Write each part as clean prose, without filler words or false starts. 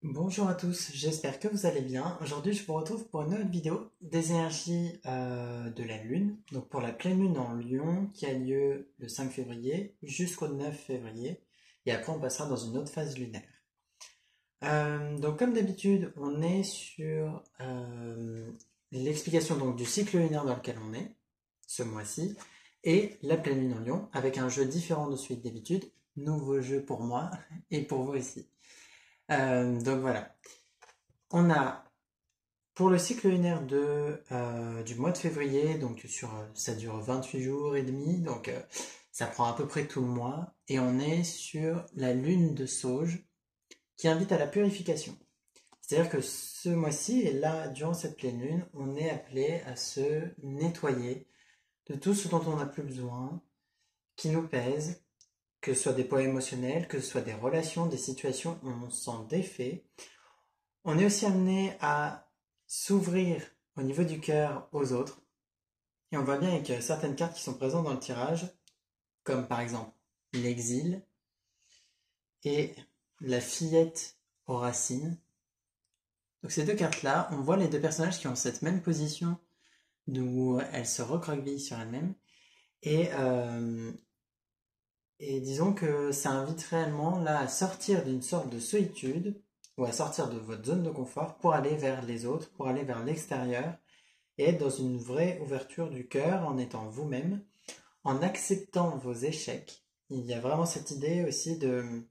Bonjour à tous, j'espère que vous allez bien. Aujourd'hui, je vous retrouve pour une nouvelle vidéo des énergies de la Lune. Donc pour la pleine Lune en Lion qui a lieu le 5 février jusqu'au 9 février. Et après, on passera dans une autre phase lunaire. Donc comme d'habitude, on est sur l'explication donc du cycle lunaire dans lequel on est ce mois-ci et la pleine Lune en Lion avec un jeu différent de celui d'habitude. Nouveau jeu pour moi et pour vous aussi. Donc voilà. On a pour le cycle lunaire du mois de février, ça dure 28 jours et demi, ça prend à peu près tout le mois, et on est sur la lune de Sauge qui invite à la purification. C'est-à-dire que ce mois-ci, et là, durant cette pleine lune, on est appelé à se nettoyer de tout ce dont on n'a plus besoin, qui nous pèse, que ce soit des poids émotionnels, que ce soit des relations, des situations où on s'en défait. On est aussi amené à s'ouvrir au niveau du cœur aux autres. Et on voit bien avec certaines cartes qui sont présentes dans le tirage, comme par exemple l'exil et la fillette aux racines. Donc ces deux cartes-là, on voit les deux personnages qui ont cette même position où elles se recroquevillent sur elles-mêmes. Et, euh, et disons que ça invite réellement là à sortir d'une sorte de solitude ou à sortir de votre zone de confort pour aller vers les autres, pour aller vers l'extérieur et être dans une vraie ouverture du cœur en étant vous-même, en acceptant vos échecs. Il y a vraiment cette idée aussi de,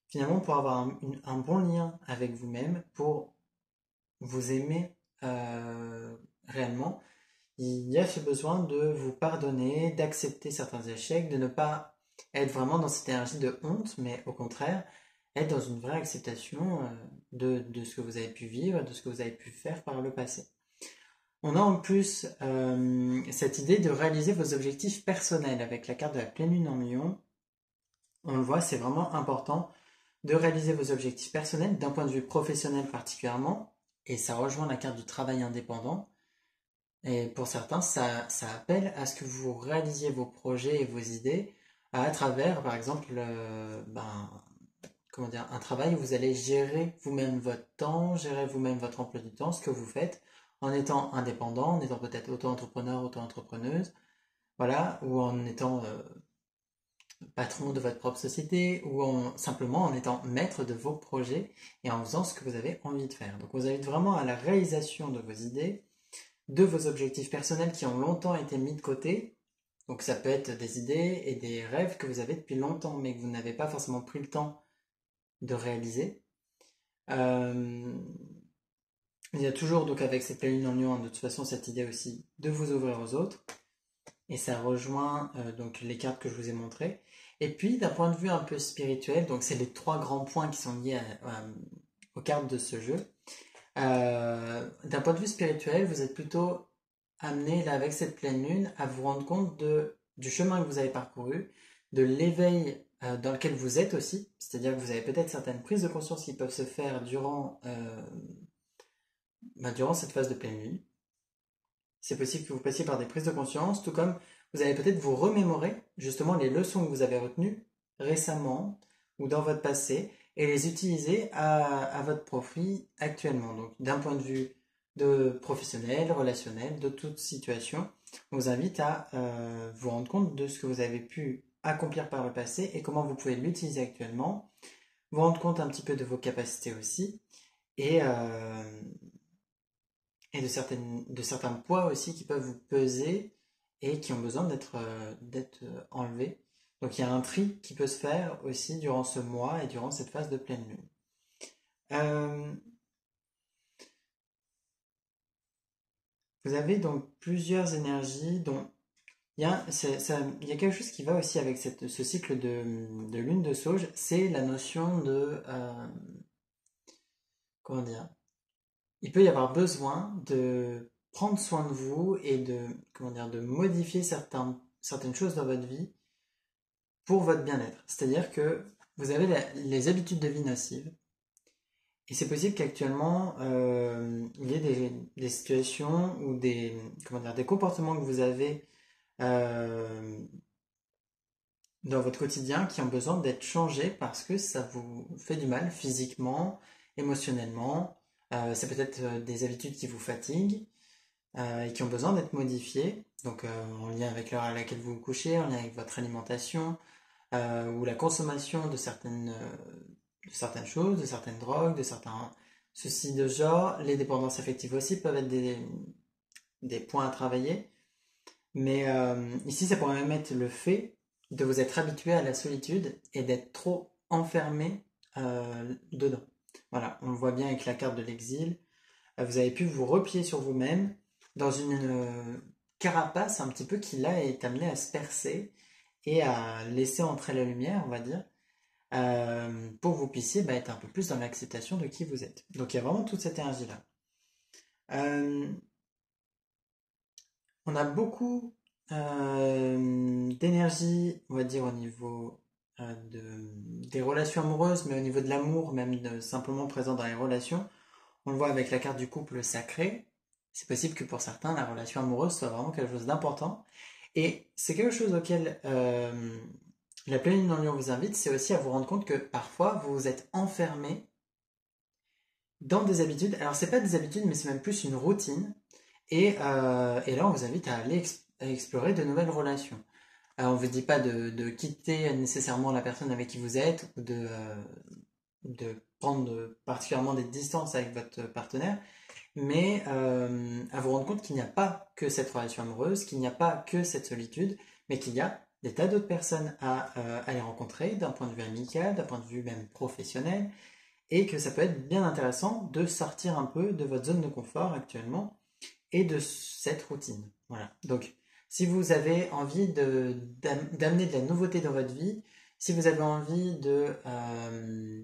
finalement, pour avoir un bon lien avec vous-même, pour vous aimer réellement, il y a ce besoin de vous pardonner, d'accepter certains échecs, de ne pas être vraiment dans cette énergie de honte, mais au contraire, être dans une vraie acceptation de ce que vous avez pu vivre, de ce que vous avez pu faire par le passé. On a en plus cette idée de réaliser vos objectifs personnels avec la carte de la pleine lune en Lion. On le voit, c'est vraiment important de réaliser vos objectifs personnels d'un point de vue professionnel particulièrement. Et ça rejoint la carte du travail indépendant. Et pour certains, ça appelle à ce que vous réalisiez vos projets et vos idées à travers, par exemple, comment dire, un travail où vous allez gérer vous-même votre temps, gérer vous-même votre emploi du temps, ce que vous faites, en étant indépendant, en étant peut-être auto-entrepreneur, auto-entrepreneuse, voilà, ou en étant patron de votre propre société, ou simplement en étant maître de vos projets et en faisant ce que vous avez envie de faire. Donc, vous invite vraiment à la réalisation de vos idées, de vos objectifs personnels qui ont longtemps été mis de côté. Donc, ça peut être des idées et des rêves que vous avez depuis longtemps, mais que vous n'avez pas forcément pris le temps de réaliser. Euh, il y a toujours, donc avec cette pleine lune en Lion, de toute façon, cette idée aussi de vous ouvrir aux autres. Et ça rejoint donc les cartes que je vous ai montrées. Et puis, d'un point de vue un peu spirituel, donc c'est les trois grands points qui sont liés aux cartes de ce jeu. D'un point de vue spirituel, vous êtes plutôt amené, là, avec cette pleine lune, à vous rendre compte du chemin que vous avez parcouru, de l'éveil dans lequel vous êtes aussi. C'est-à-dire que vous avez peut-être certaines prises de conscience qui peuvent se faire durant cette phase de pleine lune. C'est possible que vous passiez par des prises de conscience, tout comme vous allez peut-être vous remémorer justement les leçons que vous avez retenues récemment ou dans votre passé et les utiliser à votre profit actuellement. Donc d'un point de vue de professionnel, relationnel, de toute situation, on vous invite à vous rendre compte de ce que vous avez pu accomplir par le passé et comment vous pouvez l'utiliser actuellement, vous rendre compte un petit peu de vos capacités aussi et, de certains poids aussi qui peuvent vous peser et qui ont besoin d'être enlevés. Donc il y a un tri qui peut se faire aussi durant ce mois et durant cette phase de pleine lune. Euh, vous avez donc plusieurs énergies dont il y a quelque chose qui va aussi avec ce cycle de lune de Sauge, c'est la notion de comment dire, il peut y avoir besoin de prendre soin de vous et comment dire, de modifier certaines choses dans votre vie pour votre bien-être. C'est-à-dire que vous avez les habitudes de vie nocives et c'est possible qu'actuellement il y ait des situations ou comment dire, des comportements que vous avez euh, dans votre quotidien qui ont besoin d'être changés parce que ça vous fait du mal physiquement émotionnellement. C'est peut-être des habitudes qui vous fatiguent et qui ont besoin d'être modifiées. Donc en lien avec l'heure à laquelle vous vous couchez, en lien avec votre alimentation ou la consommation de certaines choses, de certaines drogues, de certains soucis de genre. Les dépendances affectives aussi peuvent être des points à travailler. Mais ici, ça pourrait même être le fait de vous être habitué à la solitude et d'être trop enfermé dedans. Voilà, on le voit bien avec la carte de l'exil. Vous avez pu vous replier sur vous-même dans une carapace un petit peu qui là est amenée à se percer et à laisser entrer la lumière, on va dire, pour que vous puissiez être un peu plus dans l'acceptation de qui vous êtes. Donc il y a vraiment toute cette énergie-là. Euh, on a beaucoup d'énergie, on va dire, au niveau des relations amoureuses, mais au niveau de l'amour, même simplement présent dans les relations. On le voit avec la carte du couple sacré. C'est possible que pour certains, la relation amoureuse soit vraiment quelque chose d'important. Et c'est quelque chose auquel la pleine lune en lion vous invite, c'est aussi à vous rendre compte que parfois vous vous êtes enfermé dans des habitudes. Alors c'est pas des habitudes, mais c'est même plus une routine. Et là, on vous invite à aller à explorer de nouvelles relations. On ne vous dit pas de quitter nécessairement la personne avec qui vous êtes ou de prendre particulièrement des distances avec votre partenaire, mais à vous rendre compte qu'il n'y a pas que cette relation amoureuse, qu'il n'y a pas que cette solitude, mais qu'il y a des tas d'autres personnes à aller rencontrer d'un point de vue amical, d'un point de vue même professionnel, et que ça peut être bien intéressant de sortir un peu de votre zone de confort actuellement et de cette routine. Voilà. Donc, si vous avez envie d'amener de la nouveauté dans votre vie, si vous avez envie de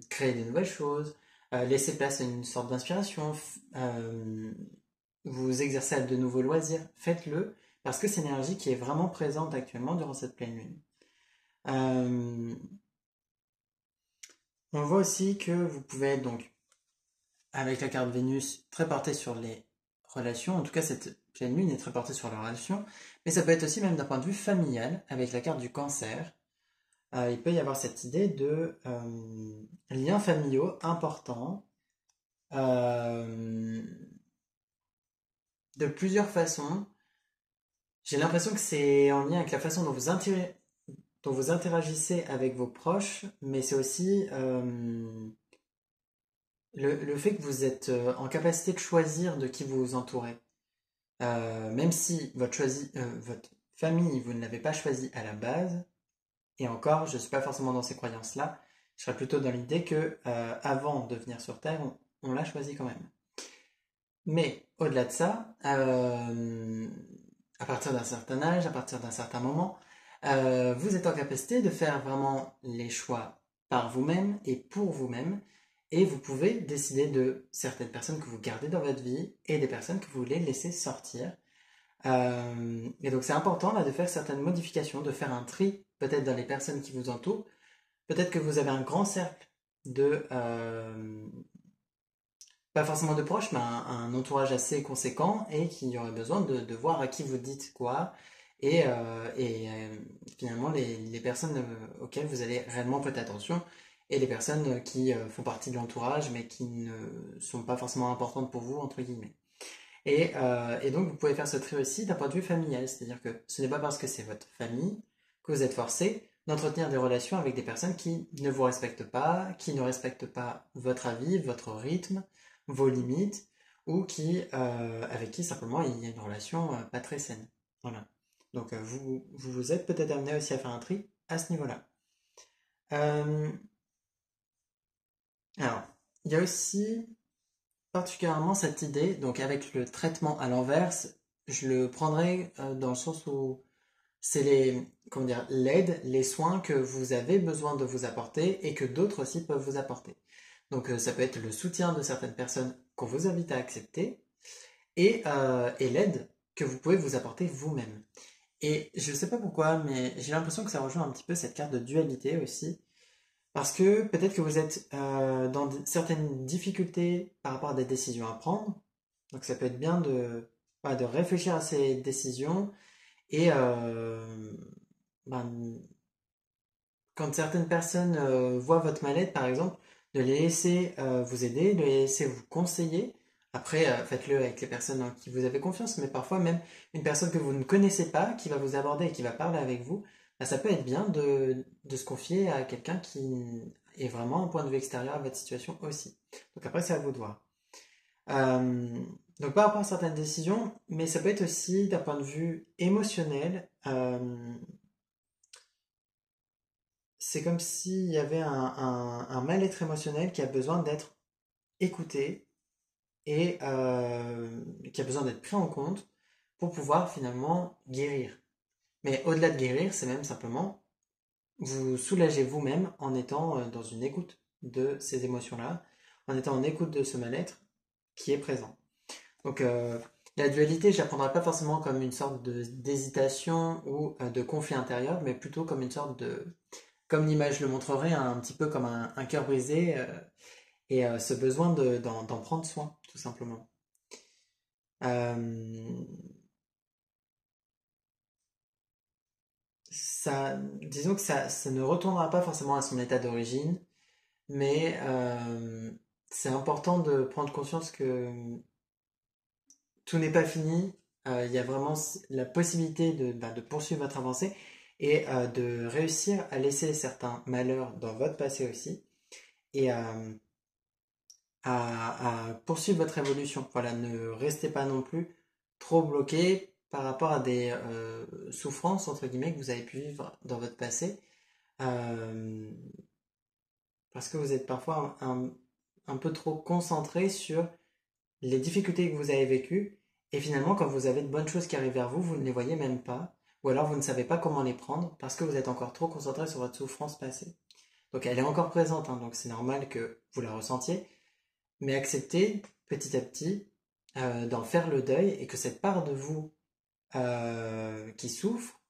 créer de nouvelles choses, laisser place à une sorte d'inspiration, vous exercer à de nouveaux loisirs, faites-le parce que c'est une énergie qui est vraiment présente actuellement durant cette pleine lune. Euh, on voit aussi que vous pouvez être donc avec la carte Vénus très portée sur les relations, en tout cas cette pleine lune est très portée sur les relations, mais ça peut être aussi même d'un point de vue familial avec la carte du cancer. Il peut y avoir cette idée de liens familiaux importants euh, de plusieurs façons. J'ai l'impression que c'est en lien avec la façon dont vous interagissez avec vos proches, mais c'est aussi le fait que vous êtes en capacité de choisir de qui vous vous entourez. Même si votre famille, vous ne l'avez pas choisi à la base, et encore, je ne suis pas forcément dans ces croyances-là, je serais plutôt dans l'idée que avant de venir sur Terre, on l'a choisi quand même. Mais au-delà de ça, à partir d'un certain âge, à partir d'un certain moment, vous êtes en capacité de faire vraiment les choix par vous-même et pour vous-même, et vous pouvez décider de certaines personnes que vous gardez dans votre vie et des personnes que vous voulez laisser sortir. Et donc c'est important là de faire certaines modifications, de faire un tri peut-être dans les personnes qui vous entourent. Peut-être que vous avez un grand cercle de, pas forcément de proches, mais un entourage assez conséquent et qu'il y aurait besoin de voir à qui vous dites quoi et finalement les personnes auxquelles vous allez réellement prêter attention et les personnes qui font partie de l'entourage mais qui ne sont pas forcément importantes pour vous, entre guillemets. Et donc, vous pouvez faire ce tri aussi d'un point de vue familial, c'est-à-dire que ce n'est pas parce que c'est votre famille que vous êtes forcé d'entretenir des relations avec des personnes qui ne vous respectent pas, qui ne respectent pas votre avis, votre rythme, vos limites, ou avec qui simplement il y a une relation pas très saine. Voilà. Donc, vous êtes peut-être amené aussi à faire un tri à ce niveau-là. Euh, alors, il y a aussi particulièrement cette idée, donc avec le traitement à l'inverse, je le prendrais dans le sens où c'est comment dire, l'aide, les soins que vous avez besoin de vous apporter et que d'autres aussi peuvent vous apporter. Donc ça peut être le soutien de certaines personnes qu'on vous invite à accepter et l'aide que vous pouvez vous apporter vous-même. Et je ne sais pas pourquoi, mais j'ai l'impression que ça rejoint un petit peu cette carte de dualité aussi. Parce que peut-être que vous êtes dans certaines difficultés par rapport à des décisions à prendre. Donc ça peut être bien voilà, de réfléchir à ces décisions. Et ben, quand certaines personnes voient votre mal-être, par exemple, de les laisser vous aider, de les laisser vous conseiller. Après, faites-le avec les personnes en qui vous avez confiance, mais parfois même une personne que vous ne connaissez pas, qui va vous aborder et qui va parler avec vous, bah, ça peut être bien de se confier à quelqu'un qui est vraiment un point de vue extérieur à votre situation aussi. Donc après, c'est à vous de voir. Euh, donc par rapport à certaines décisions, mais ça peut être aussi d'un point de vue émotionnel. C'est comme s'il y avait un mal-être émotionnel qui a besoin d'être écouté et qui a besoin d'être pris en compte pour pouvoir finalement guérir. Mais au-delà de guérir, c'est même simplement vous soulager vous-même en étant dans une écoute de ces émotions-là, en étant en écoute de ce mal-être qui est présent. Donc la dualité, je ne la prendrai pas forcément comme une sorte d'hésitation ou de conflit intérieur, mais plutôt comme une sorte de, comme l'image le montrerait, un petit peu comme un cœur brisé et ce besoin d'en prendre soin, tout simplement. Euh, disons que ça ne retournera pas forcément à son état d'origine, mais c'est important de prendre conscience que tout n'est pas fini. Il y a vraiment la possibilité de poursuivre votre avancée et de réussir à laisser certains malheurs dans votre passé aussi et à poursuivre votre évolution. Voilà, ne restez pas non plus trop bloqué par rapport à des souffrances, entre guillemets, que vous avez pu vivre dans votre passé. Euh, Parce que vous êtes parfois un peu trop concentré sur les difficultés que vous avez vécues, et finalement, quand vous avez de bonnes choses qui arrivent vers vous, vous ne les voyez même pas, ou alors vous ne savez pas comment les prendre, parce que vous êtes encore trop concentré sur votre souffrance passée. Donc elle est encore présente, hein, donc c'est normal que vous la ressentiez, mais acceptez petit à petit d'en faire le deuil, et que cette part de vous qui souffre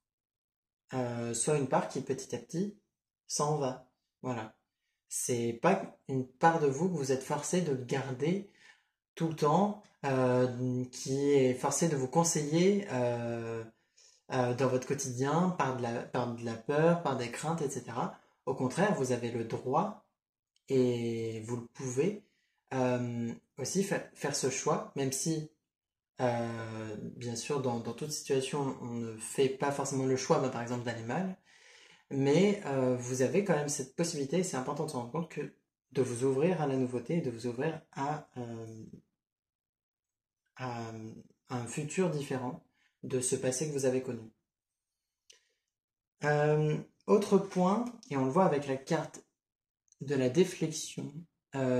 soit une part qui petit à petit s'en va. Voilà. C'est pas une part de vous que vous êtes forcé de garder tout le temps, qui est forcé de vous conseiller dans votre quotidien par de la peur, par des craintes, etc. Au contraire, vous avez le droit et vous le pouvez aussi faire ce choix, même si, bien sûr, dans toute situation, on ne fait pas forcément le choix, bah, par exemple, d'aller mal, mais vous avez quand même cette possibilité, et c'est important de se rendre compte que de vous ouvrir à la nouveauté et de vous ouvrir à un futur différent de ce passé que vous avez connu. Autre point, et on le voit avec la carte de la déflexion,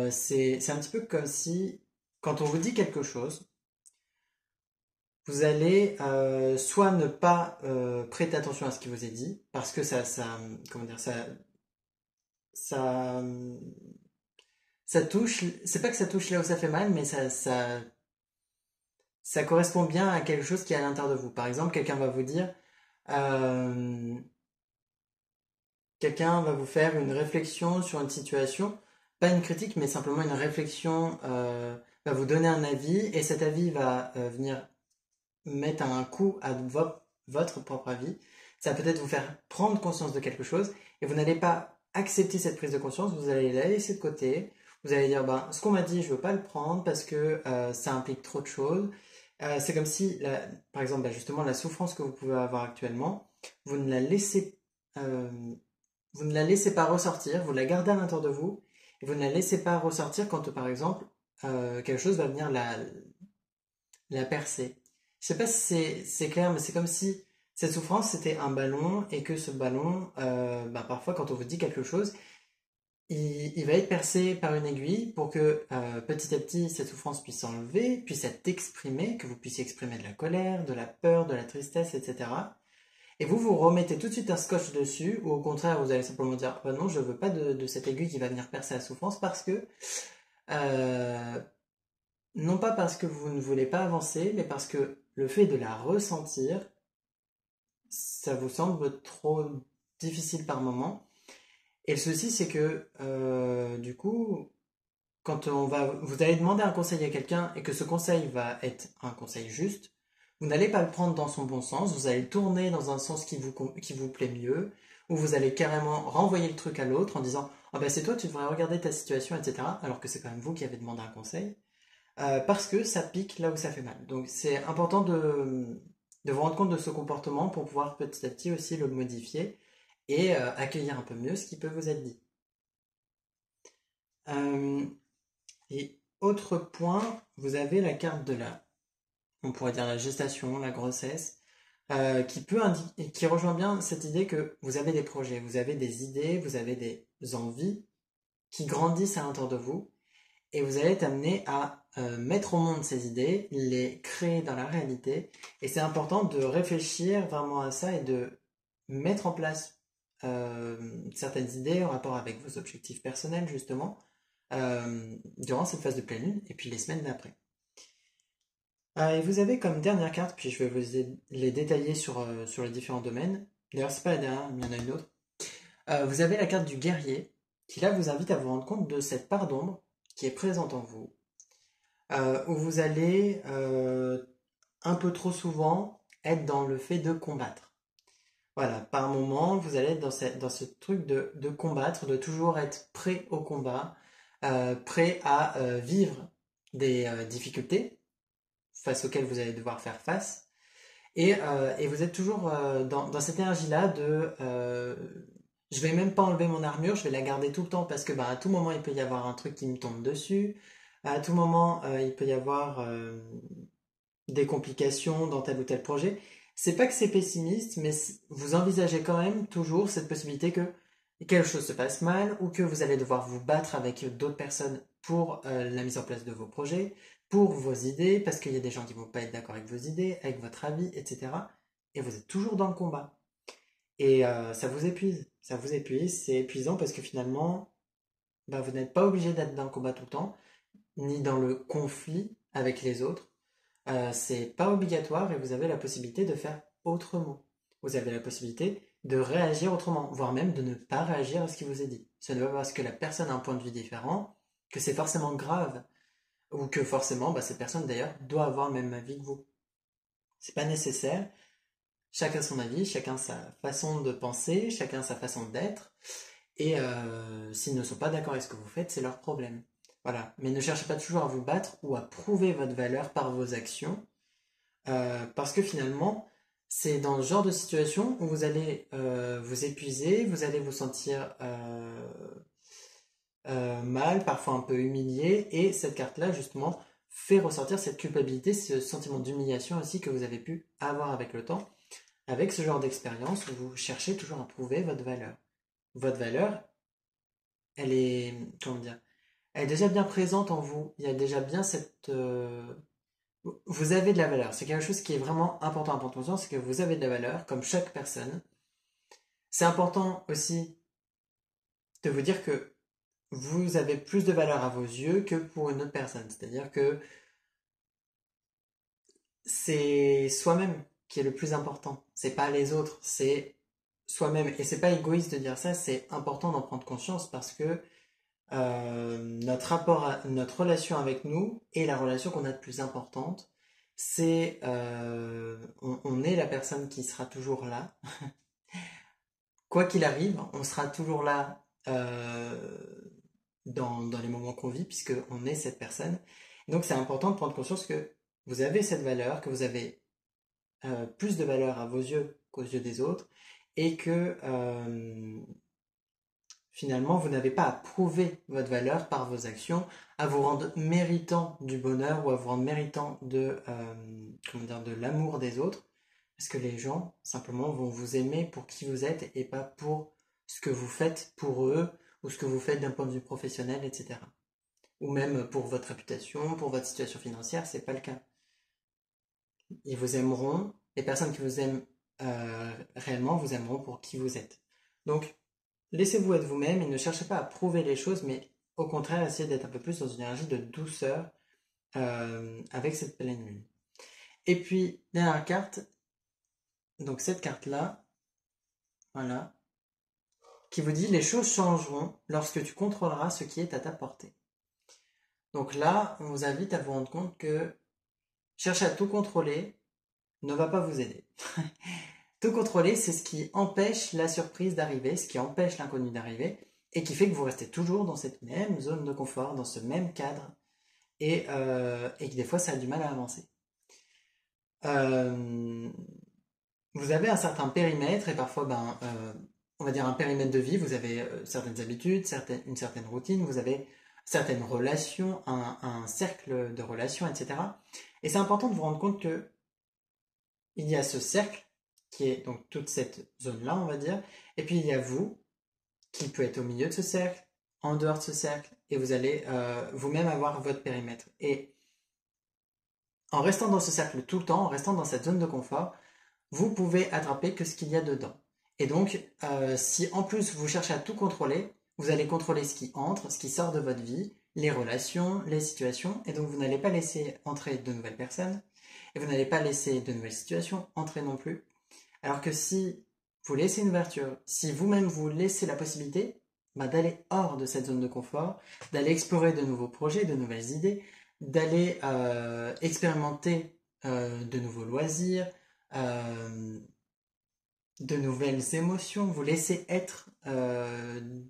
c'est un petit peu comme si, quand on vous dit quelque chose, vous allez soit ne pas prêter attention à ce qui vous est dit, parce que comment dire, ça, ça touche, c'est pas que ça touche là où ça fait mal, mais ça correspond bien à quelque chose qui est à l'intérieur de vous. Par exemple, euh, quelqu'un va vous faire une réflexion sur une situation, pas une critique, mais simplement une réflexion, va vous donner un avis, et cet avis va venir mettre un coup à votre propre avis. Ça va peut-être vous faire prendre conscience de quelque chose, et vous n'allez pas accepter cette prise de conscience, vous allez la laisser de côté, vous allez dire, ben, ce qu'on m'a dit, je ne veux pas le prendre parce que ça implique trop de choses. C'est comme si, par exemple, ben, justement, la souffrance que vous pouvez avoir actuellement, vous ne la laissez, euh, vous ne la laissez pas ressortir, vous la gardez à l'intérieur de vous, et vous ne la laissez pas ressortir quand, par exemple, quelque chose va venir la percer. Je sais pas si c'est clair, mais c'est comme si cette souffrance c'était un ballon et que ce ballon, bah, parfois quand on vous dit quelque chose, il va être percé par une aiguille pour que petit à petit cette souffrance puisse s'enlever, puisse être exprimée, que vous puissiez exprimer de la colère, de la peur, de la tristesse, etc. Et vous remettez tout de suite un scotch dessus, ou au contraire vous allez simplement dire oh non, je veux pas de cette aiguille qui va venir percer la souffrance parce que euh, non pas parce que vous ne voulez pas avancer, mais parce que le fait de la ressentir, ça vous semble trop difficile par moment. Et le souci, c'est que du coup, vous allez demander un conseil à quelqu'un et que ce conseil va être un conseil juste, vous n'allez pas le prendre dans son bon sens, vous allez le tourner dans un sens qui vous plaît mieux, ou vous allez carrément renvoyer le truc à l'autre en disant ah ben c'est toi, tu devrais regarder ta situation, etc. Alors que c'est quand même vous qui avez demandé un conseil. Parce que ça pique là où ça fait mal. Donc c'est important de vous rendre compte de ce comportement pour pouvoir petit à petit aussi le modifier et accueillir un peu mieux ce qui peut vous être dit. Euh, et autre point, vous avez la carte de on pourrait dire la gestation, la grossesse, qui peut indiquer, qui rejoint bien cette idée que vous avez des projets, vous avez des idées, vous avez des envies qui grandissent à l'intérieur de vous et vous allez être amené à mettre au monde ces idées, les créer dans la réalité. Et c'est important de réfléchir vraiment à ça et de mettre en place certaines idées en rapport avec vos objectifs personnels, justement, durant cette phase de pleine lune et puis les semaines d'après. Et vous avez comme dernière carte, puis je vais vous les détailler sur les différents domaines. D'ailleurs, c'est pas la dernière, il y en a une autre. Vous avez la carte du guerrier, qui là vous invite à vous rendre compte de cette part d'ombre qui est présente en vous, où vous allez un peu trop souvent être dans le fait de combattre. Voilà, par moment, vous allez être dans ce truc de combattre, de toujours être prêt au combat, prêt à vivre des difficultés face auxquelles vous allez devoir faire face. Et vous êtes toujours dans cette énergie-là de je vais même pas enlever mon armure, je vais la garder tout le temps parce que bah, à tout moment il peut y avoir un truc qui me tombe dessus, à tout moment il peut y avoir des complications dans tel ou tel projet. C'est pas que c'est pessimiste, mais vous envisagez quand même toujours cette possibilité que quelque chose se passe mal ou que vous allez devoir vous battre avec d'autres personnes pour la mise en place de vos projets, pour vos idées, parce qu'il y a des gens qui vont pas être d'accord avec vos idées, avec votre avis, etc. Et vous êtes toujours dans le combat. Et ça vous épuise. Ça vous épuise. C'est épuisant parce que finalement, bah, vous n'êtes pas obligé d'être dans le combat tout le temps, ni dans le conflit avec les autres. C'est pas obligatoire et vous avez la possibilité de faire autrement. Vous avez la possibilité de réagir autrement, voire même de ne pas réagir à ce qui vous est dit. Ce n'est pas parce que la personne a un point de vue différent que c'est forcément grave, ou que forcément cette personne d'ailleurs doit avoir le même avis que vous. C'est pas nécessaire. Chacun son avis, chacun sa façon de penser, chacun sa façon d'être. Et s'ils ne sont pas d'accord avec ce que vous faites, c'est leur problème. Voilà. Mais ne cherchez pas toujours à vous battre ou à prouver votre valeur par vos actions. Parce que finalement, c'est dans ce genre de situation où vous allez vous épuiser, vous allez vous sentir mal, parfois un peu humilié. Et cette carte-là, justement, fait ressortir cette culpabilité, ce sentiment d'humiliation aussi que vous avez pu avoir avec le temps, avec ce genre d'expérience où vous cherchez toujours à prouver votre valeur. Votre valeur, elle est, comment dire, elle est déjà bien présente en vous. Il y a déjà bien cette... vous avez de la valeur. C'est quelque chose qui est vraiment important à prendre conscience, c'est que vous avez de la valeur, comme chaque personne. C'est important aussi de vous dire que vous avez plus de valeur à vos yeux que pour une autre personne. C'est-à-dire que c'est soi-même qui est le plus important. C'est pas les autres, c'est soi-même. Et c'est pas égoïste de dire ça, c'est important d'en prendre conscience parce que notre rapport notre relation avec nous est la relation qu'on a de plus importante. C'est on est la personne qui sera toujours là. Quoi qu'il arrive, on sera toujours là dans les moments qu'on vit, puisque on est cette personne. Et donc c'est important de prendre conscience que vous avez cette valeur, que vous avez plus de valeur à vos yeux qu'aux yeux des autres, et que finalement, vous n'avez pas à prouver votre valeur par vos actions, à vous rendre méritant du bonheur ou à vous rendre méritant comment dire, de l'amour des autres, parce que les gens, simplement, vont vous aimer pour qui vous êtes et pas pour ce que vous faites pour eux ou ce que vous faites d'un point de vue professionnel, etc. Ou même pour votre réputation, pour votre situation financière, c'est pas le cas. Ils vous aimeront, les personnes qui vous aiment réellement vous aimeront pour qui vous êtes. Donc, laissez-vous être vous-même et ne cherchez pas à prouver les choses, mais au contraire, essayez d'être un peu plus dans une énergie de douceur avec cette pleine lune. Et puis, dernière carte, donc cette carte-là, voilà, qui vous dit les choses changeront lorsque tu contrôleras ce qui est à ta portée. Donc là, on vous invite à vous rendre compte que chercher à tout contrôler ne va pas vous aider. Tout contrôler, c'est ce qui empêche la surprise d'arriver, ce qui empêche l'inconnu d'arriver. et qui fait que vous restez toujours dans cette même zone de confort, dans ce même cadre, et que des fois ça a du mal à avancer. Euh, Vous avez un certain périmètre et parfois, on va dire un périmètre de vie, vous avez certaines habitudes, une certaine routine, vous avez certaines relations, un cercle de relations, etc. Et c'est important de vous rendre compte que il y a ce cercle qui est donc toute cette zone-là, on va dire, et puis il y a vous qui peut être au milieu de ce cercle, en dehors de ce cercle, et vous allez vous-même avoir votre périmètre. Et en restant dans ce cercle tout le temps, en restant dans cette zone de confort, vous pouvez attraper que ce qu'il y a dedans. Et donc, si en plus vous cherchez à tout contrôler, vous allez contrôler ce qui entre, ce qui sort de votre vie, les relations, les situations, et donc vous n'allez pas laisser entrer de nouvelles personnes, et vous n'allez pas laisser de nouvelles situations entrer non plus. Alors que si vous laissez une ouverture, si vous-même vous laissez la possibilité d'aller hors de cette zone de confort, d'aller explorer de nouveaux projets, de nouvelles idées, d'aller expérimenter de nouveaux loisirs, euh, de nouvelles émotions, vous laissez être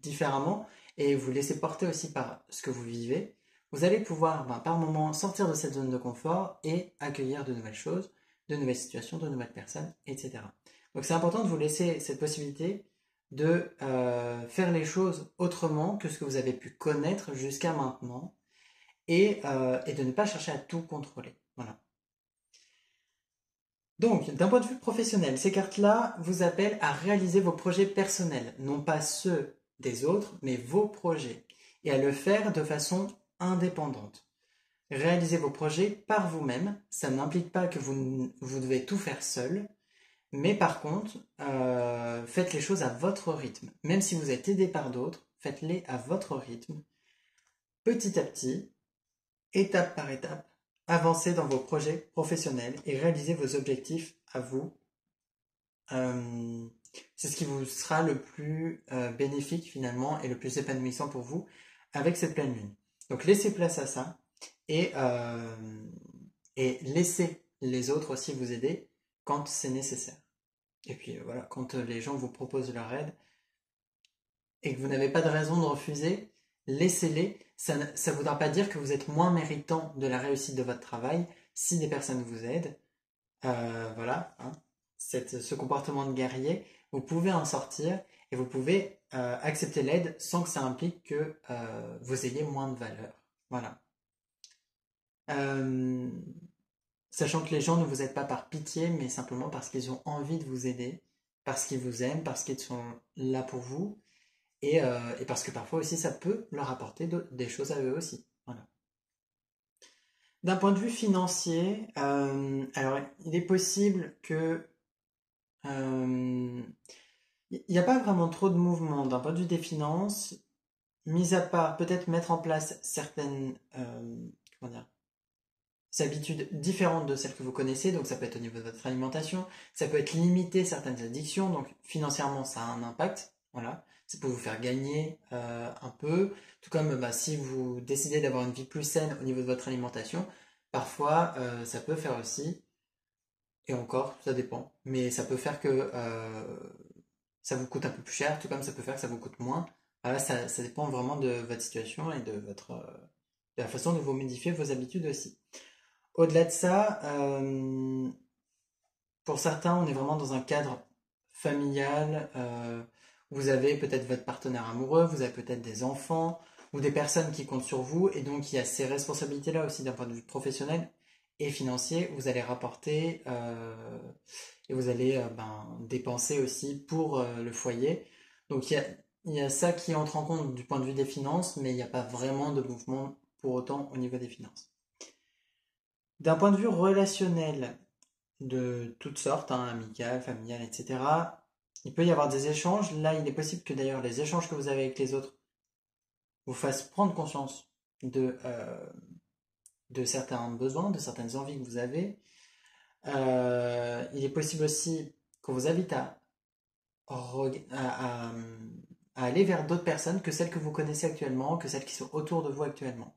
différemment et vous laissez porter aussi par ce que vous vivez, vous allez pouvoir par moment sortir de cette zone de confort et accueillir de nouvelles choses, de nouvelles situations, de nouvelles personnes, etc. Donc c'est important de vous laisser cette possibilité de faire les choses autrement que ce que vous avez pu connaître jusqu'à maintenant et de ne pas chercher à tout contrôler. Voilà. Donc, d'un point de vue professionnel, ces cartes-là vous appellent à réaliser vos projets personnels, non pas ceux des autres, mais vos projets, et à le faire de façon indépendante. Réaliser vos projets par vous-même, ça n'implique pas que vous devez tout faire seul, mais par contre, faites les choses à votre rythme. Même si vous êtes aidé par d'autres, faites-les à votre rythme, petit à petit, étape par étape, avancez dans vos projets professionnels et réalisez vos objectifs à vous. Euh, c'est ce qui vous sera le plus bénéfique finalement et le plus épanouissant pour vous avec cette pleine lune. Donc laissez place à ça et, euh, et laissez les autres aussi vous aider quand c'est nécessaire. Et puis voilà, quand les gens vous proposent leur aide et que vous n'avez pas de raison de refuser, laissez-les. Ça ne voudra pas dire que vous êtes moins méritant de la réussite de votre travail si des personnes vous aident. Voilà, hein. Ce comportement de guerrier, vous pouvez en sortir et vous pouvez accepter l'aide sans que ça implique que vous ayez moins de valeur. Voilà. Euh, Sachant que les gens ne vous aident pas par pitié, mais simplement parce qu'ils ont envie de vous aider, parce qu'ils vous aiment, parce qu'ils sont là pour vous, et parce que parfois aussi ça peut leur apporter des choses à eux aussi. Voilà. D'un point de vue financier, alors il est possible que il n'y a pas vraiment trop de mouvement d'un point de vue des finances, mis à part peut-être mettre en place certaines comment dire, habitudes différentes de celles que vous connaissez, donc ça peut être au niveau de votre alimentation, ça peut être limiter certaines addictions, donc financièrement ça a un impact, voilà, ça peut vous faire gagner un peu, tout comme si vous décidez d'avoir une vie plus saine au niveau de votre alimentation, parfois ça peut faire aussi, et encore, ça dépend, mais ça peut faire que ça vous coûte un peu plus cher, tout comme ça peut faire que ça vous coûte moins. Voilà, ça dépend vraiment de votre situation et de de la façon dont vous modifiez vos habitudes aussi. Au-delà de ça, pour certains, on est vraiment dans un cadre familial. Vous avez peut-être votre partenaire amoureux, vous avez peut-être des enfants ou des personnes qui comptent sur vous, et donc il y a ces responsabilités-là aussi d'un point de vue professionnel et financier. Vous allez rapporter et vous allez dépenser aussi pour le foyer. Donc il y a ça qui entre en compte du point de vue des finances, mais il n'y a pas vraiment de mouvement pour autant au niveau des finances. D'un point de vue relationnel, de toutes sortes, hein, amical, familial, etc., il peut y avoir des échanges. Là, il est possible que d'ailleurs les échanges que vous avez avec les autres vous fassent prendre conscience de certains besoins, de certaines envies que vous avez. Il est possible aussi qu'on vous invite à aller vers d'autres personnes que celles que vous connaissez actuellement, que celles qui sont autour de vous actuellement.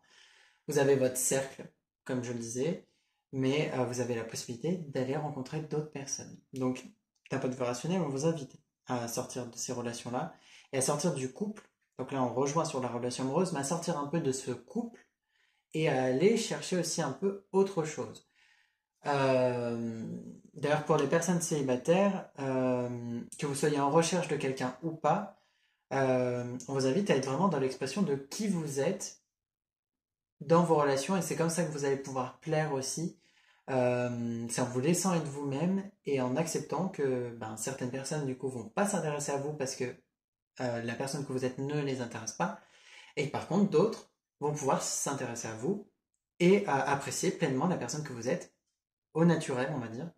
Vous avez votre cercle, comme je le disais, mais vous avez la possibilité d'aller rencontrer d'autres personnes. Donc, d'un point de vue rationnel, on vous invite à sortir de ces relations-là et à sortir du couple Donc là, on rejoint sur la relation amoureuse, mais à sortir un peu de ce couple et à aller chercher aussi un peu autre chose. Euh, D'ailleurs, pour les personnes célibataires, que vous soyez en recherche de quelqu'un ou pas, on vous invite à être vraiment dans l'expression de qui vous êtes dans vos relations et c'est comme ça que vous allez pouvoir plaire aussi. C'est en vous laissant être vous-même et en acceptant que ben, certaines personnes du coup vont pas s'intéresser à vous parce que la personne que vous êtes ne les intéresse pas et par contre d'autres vont pouvoir s'intéresser à vous et apprécier pleinement la personne que vous êtes au naturel on va dire.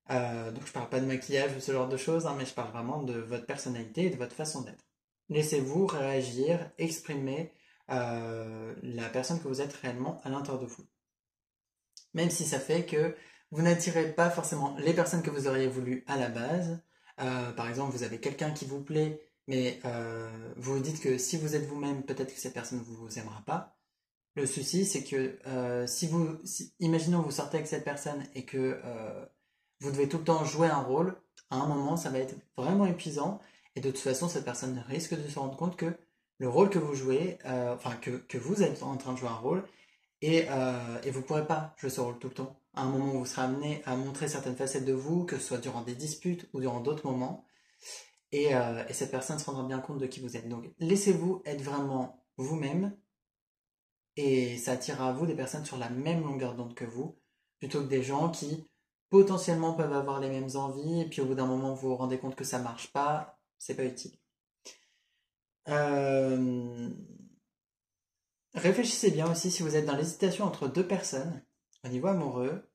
Donc je parle pas de maquillage ou ce genre de choses hein, mais je parle vraiment de votre personnalité et de votre façon d'être. Laissez-vous réagir, exprimer la personne que vous êtes réellement à l'intérieur de vous. Même si ça fait que vous n'attirez pas forcément les personnes que vous auriez voulu à la base. Par exemple, vous avez quelqu'un qui vous plaît, mais vous vous dites que si vous êtes vous-même, peut-être que cette personne ne vous aimera pas. Le souci, c'est que imaginons vous sortez avec cette personne et que vous devez tout le temps jouer un rôle, à un moment, ça va être vraiment épuisant. Et de toute façon, cette personne risque de se rendre compte que le rôle que vous jouez, que vous êtes en train de jouer un rôle, et vous ne pourrez pas jouer ce rôle tout le temps. À un moment, vous serez amené à montrer certaines facettes de vous, que ce soit durant des disputes ou durant d'autres moments, et cette personne se rendra bien compte de qui vous êtes. Donc, laissez-vous être vraiment vous-même, et ça attirera à vous des personnes sur la même longueur d'onde que vous, plutôt que des gens qui potentiellement peuvent avoir les mêmes envies, et puis au bout d'un moment, vous vous rendez compte que ça marche pas, c'est pas utile. Euh, Réfléchissez bien aussi si vous êtes dans l'hésitation entre deux personnes au niveau amoureux.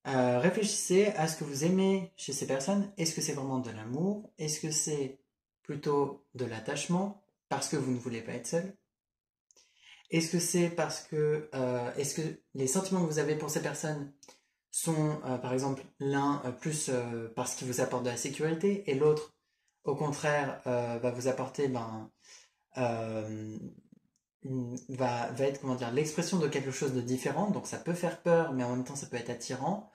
Réfléchissez à ce que vous aimez chez ces personnes. Est-ce que c'est vraiment de l'amour? Est-ce que c'est plutôt de l'attachement parce que vous ne voulez pas être seul? Est-ce que c'est parce que est-ce que les sentiments que vous avez pour ces personnes sont par exemple l'un plus parce qu'il vous apporte de la sécurité et l'autre au contraire va vous apporter euh, va être comment dire l'expression de quelque chose de différent, donc ça peut faire peur mais en même temps ça peut être attirant.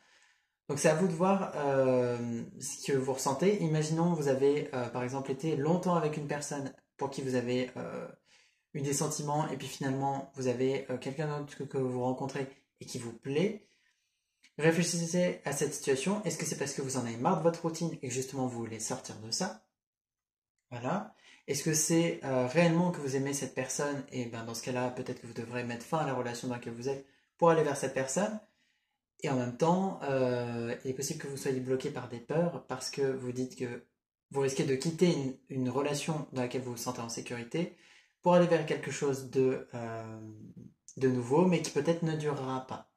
Donc c'est à vous de voir ce que vous ressentez. Imaginons vous avez par exemple été longtemps avec une personne pour qui vous avez eu des sentiments et puis finalement vous avez quelqu'un d'autre que vous rencontrez et qui vous plaît. Réfléchissez à cette situation. Est-ce que c'est parce que vous en avez marre de votre routine et que justement vous voulez sortir de ça? Voilà. Est-ce que c'est réellement que vous aimez cette personne et ben dans ce cas-là peut-être que vous devrez mettre fin à la relation dans laquelle vous êtes pour aller vers cette personne? Et en même temps, il est possible que vous soyez bloqué par des peurs parce que vous dites que vous risquez de quitter une relation dans laquelle vous vous sentez en sécurité pour aller vers quelque chose de nouveau, mais qui peut-être ne durera pas.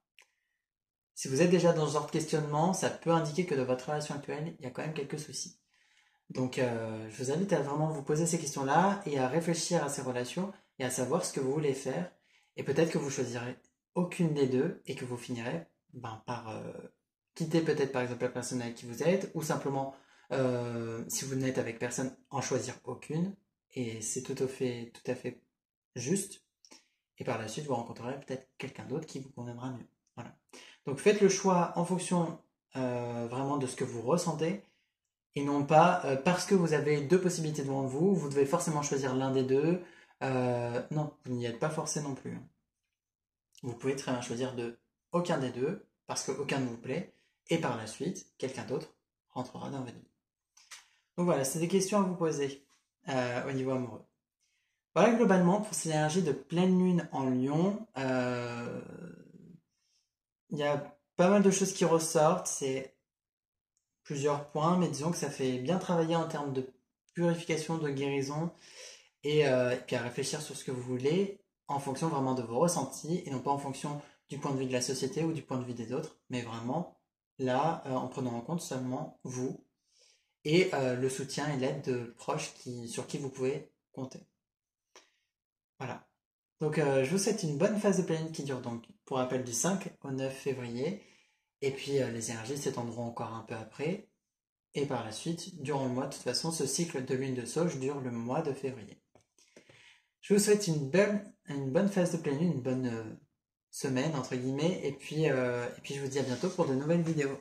Si vous êtes déjà dans ce genre de questionnement, ça peut indiquer que dans votre relation actuelle, il y a quand même quelques soucis. Donc, je vous invite à vraiment vous poser ces questions-là et à réfléchir à ces relations et à savoir ce que vous voulez faire. Et peut-être que vous choisirez aucune des deux et que vous finirez par quitter peut-être par exemple la personne avec qui vous êtes ou simplement, si vous n'êtes avec personne, en choisir aucune. Et c'est tout à fait juste. Et par la suite, vous rencontrerez peut-être quelqu'un d'autre qui vous conviendra mieux. Voilà. Donc, faites le choix en fonction vraiment de ce que vous ressentez et non pas parce que vous avez deux possibilités devant vous, vous devez forcément choisir l'un des deux. Non, vous n'y êtes pas forcé non plus, hein. Vous pouvez très bien choisir de aucun des deux parce qu'aucun ne vous plaît et par la suite, quelqu'un d'autre rentrera dans votre vie. Donc voilà, c'est des questions à vous poser au niveau amoureux. Voilà globalement pour ces énergies de pleine lune en Lion. Il y a pas mal de choses qui ressortent, c'est plusieurs points, mais disons que ça fait bien travailler en termes de purification, de guérison, et puis à réfléchir sur ce que vous voulez en fonction vraiment de vos ressentis, et non pas en fonction du point de vue de la société ou du point de vue des autres, mais vraiment là, en prenant en compte seulement vous, et le soutien et l'aide de proches sur qui vous pouvez compter. Voilà. Donc je vous souhaite une bonne phase de planète qui dure donc, pour rappel, du 5 au 9 février, et puis les énergies s'étendront encore un peu après. Et par la suite, durant le mois, de toute façon, ce cycle de lune de sauge dure le mois de février. Je vous souhaite une bonne phase de pleine lune, une bonne semaine, entre guillemets, et puis je vous dis à bientôt pour de nouvelles vidéos.